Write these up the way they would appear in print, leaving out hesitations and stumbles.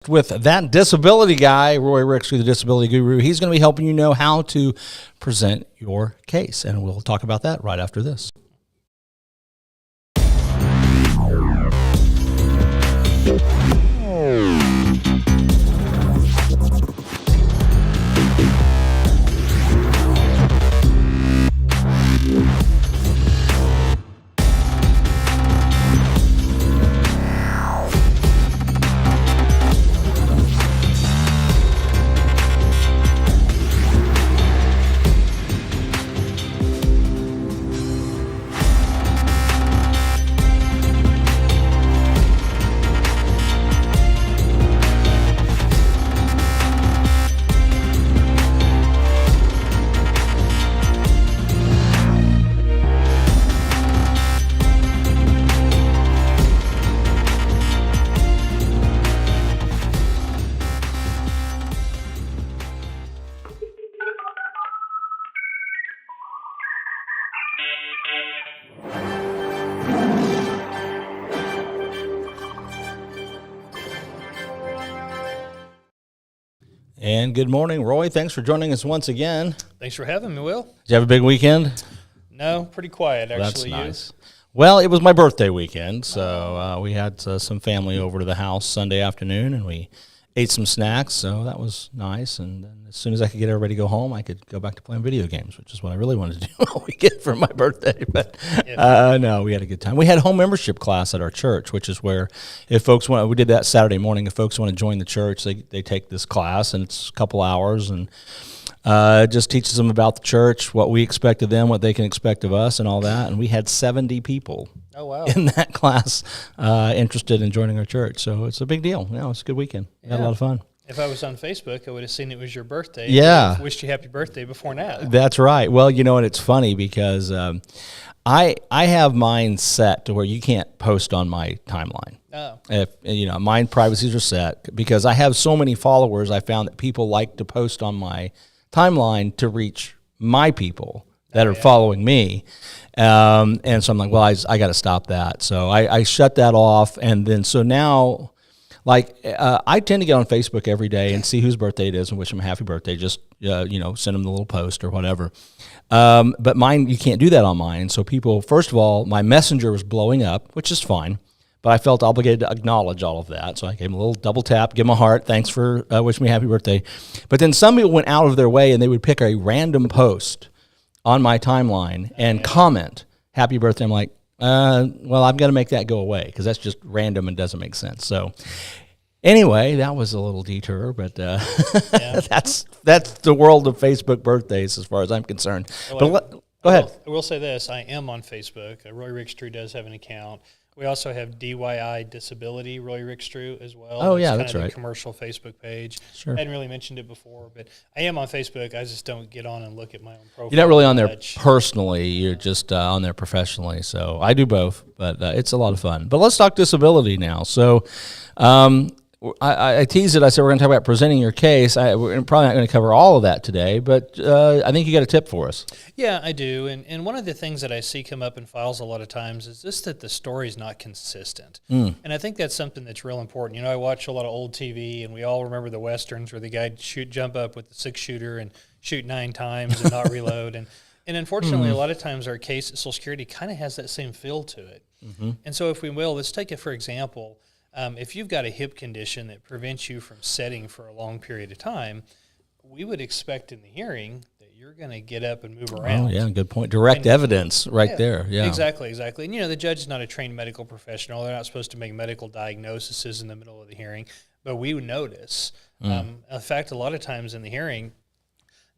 With that disability guy, Roy Rickstrew, the disability guru. He's going to be helping you know how to present your case, and we'll talk about that right after this. And good morning, Roy. Thanks for joining us once again. Thanks for having me, Will. Did you have a big weekend? No, pretty quiet, actually. That's nice. Well, it was my birthday weekend, so we had some family over to the house Sunday afternoon, and we ate some snacks, so that was nice. And then as soon as I could get everybody to go home, I could go back to playing video games, which is what I really wanted to do all weekend for my birthday. But no, we had a good time. We had a home membership class at our church, which is where if folks want, we did that Saturday morning. If folks want to join the church, they take this class, and it's a couple hours, and it just teaches them about the church, what we expect of them, what they can expect of us, and all that. And we had 70 people. Oh, wow. In that class interested in joining our church. So it's a big deal. It's a good weekend. We had a lot of fun. If I was on Facebook, I would have seen it was your birthday. Yeah. I wished you happy birthday before now. That's right. Well, and it's funny because I have mine set to where you can't post on my timeline. Oh. If mine privacies are set because I have so many followers. I found that people like to post on my timeline to reach my people that are following me. And so I'm like, well, I got to stop that. So I shut that off. And then, so now, I tend to get on Facebook every day and see whose birthday it is and wish them a happy birthday. Just, send them the little post or whatever. But mine, you can't do that on mine. So people, first of all, my messenger was blowing up, which is fine. But I felt obligated to acknowledge all of that. So I gave him a little double tap, give him a heart, thanks for wishing me a happy birthday. But then some people went out of their way and they would pick a random post on my timeline and comment, happy birthday. I'm like, well, I've got to make that go away because that's just random and doesn't make sense. So anyway, that was a little detour, but that's the world of Facebook birthdays as far as I'm concerned. Well, but go ahead. I will say this. I am on Facebook. Roy Rickstrew does have an account. We also have DYI Disability, Roy Rickstrew, as well. Oh, yeah, that's right. The commercial Facebook page. Sure. I hadn't really mentioned it before, but I am on Facebook. I just don't get on and look at my own profile. You're not really on there personally. You're just on there professionally. So I do both, but it's a lot of fun. But let's talk disability now. So I teased it. I said we're going to talk about presenting your case. We're probably not going to cover all of that today, but I think you got a tip for us. Yeah, I do. And one of the things that I see come up in files a lot of times is just that the story's not consistent. And I think that's something that's real important. I watch a lot of old TV, and we all remember the Westerns where the guy jump up with the 6-shooter and shoot 9 times and not reload. And unfortunately, a lot of times our case at Social Security kind of has that same feel to it. And so if we will, let's take it for example. If you've got a hip condition that prevents you from setting for a long period of time, we would expect in the hearing that you're going to get up and move around. Oh, yeah, good point. Direct evidence right there. Yeah, exactly. And, the judge is not a trained medical professional. They're not supposed to make medical diagnoses in the middle of the hearing, but we would notice. In fact, a lot of times in the hearing,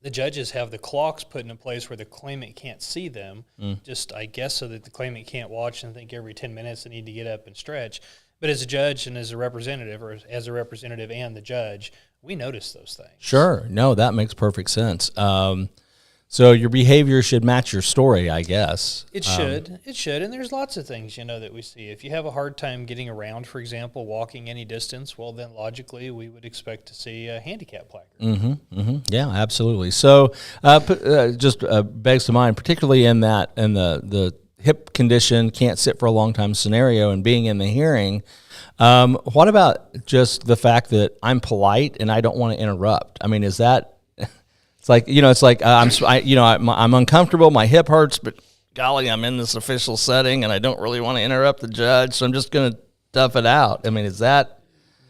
the judges have the clocks put in a place where the claimant can't see them, just, I guess, so that the claimant can't watch and think every 10 minutes they need to get up and stretch. But as a judge and as a representative, or as a representative and the judge, we notice those things. Sure. No, that makes perfect sense. So your behavior should match your story, I guess. It should. It should. And there's lots of things, that we see. If you have a hard time getting around, for example, walking any distance, well, then logically we would expect to see a handicap placard. Yeah, absolutely. So just begs to mind, particularly in the hip condition, can't sit for a long time scenario and being in the hearing, what about just the fact that I'm polite and I don't want to interrupt? I mean, is that, it's like, I'm uncomfortable, my hip hurts, but golly, I'm in this official setting and I don't really want to interrupt the judge, so I'm just going to tough it out. I mean, is that?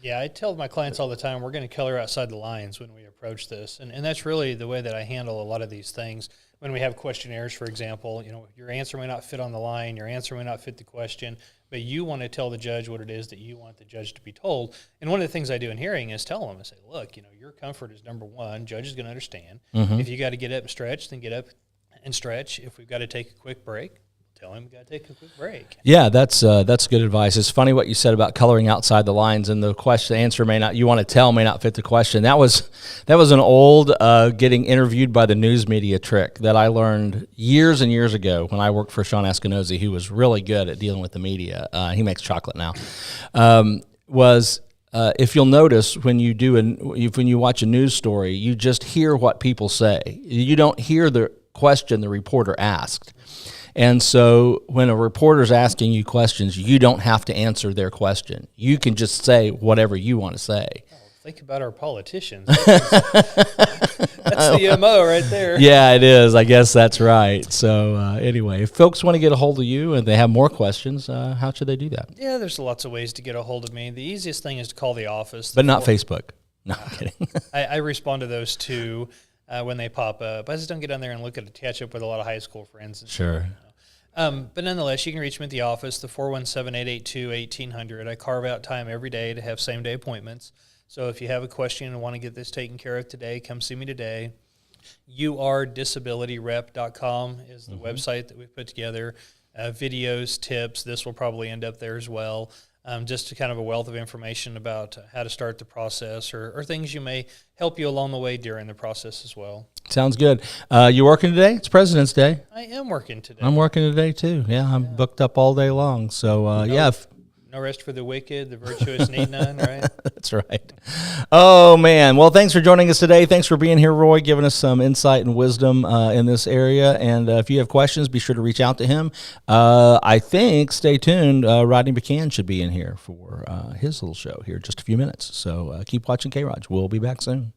Yeah, I tell my clients all the time, we're going to color outside the lines when we approach this. And that's really the way that I handle a lot of these things. When we have questionnaires, for example, your answer may not fit on the line, your answer may not fit the question, but you want to tell the judge what it is that you want the judge to be told. And one of the things I do in hearing is tell them, I say, look, your comfort is number one. Judge is going to understand. Mm-hmm. If you got to get up and stretch, then get up and stretch. If we've got to take a quick break, tell him we got to take a quick break. Yeah, that's good advice. It's funny what you said about coloring outside the lines, and the answer may not fit the question. That was an old getting interviewed by the news media trick that I learned years and years ago when I worked for Sean Eskenazi, who was really good at dealing with the media. He makes chocolate now. If you'll notice when you watch a news story, you just hear what people say. You don't hear the question the reporter asked. And so when a reporter's asking you questions, you don't have to answer their question. You can just say whatever you want to say. Oh, think about our politicians. That's the MO right there. Yeah, it is. I guess that's right. So anyway, if folks want to get a hold of you and they have more questions, how should they do that? Yeah, there's lots of ways to get a hold of me. The easiest thing is to call the office. But not Facebook. No, I'm kidding. I respond to those too. When they pop up. I just don't get on there and catch up with a lot of high school friends. Sure. But nonetheless, you can reach me at the office, the 417-882-1800. I carve out time every day to have same-day appointments. So if you have a question and want to get this taken care of today, come see me today. yourdisabilityrep.com is the website that we've put together. Videos, tips, this will probably end up there as well. Just to kind of a wealth of information about how to start the process or things you may help you along the way during the process as well. Sounds good. You working today? It's President's Day. I am working today. I'm working today too. Yeah, I'm booked up all day long. So no rest for the wicked, the virtuous need none, right? That's right. Oh, man. Well, thanks for joining us today. Thanks for being here, Roy, giving us some insight and wisdom in this area. And if you have questions, be sure to reach out to him. I think, stay tuned, Rodney Buchanan should be in here for his little show here in just a few minutes. So keep watching K-ROG. We'll be back soon.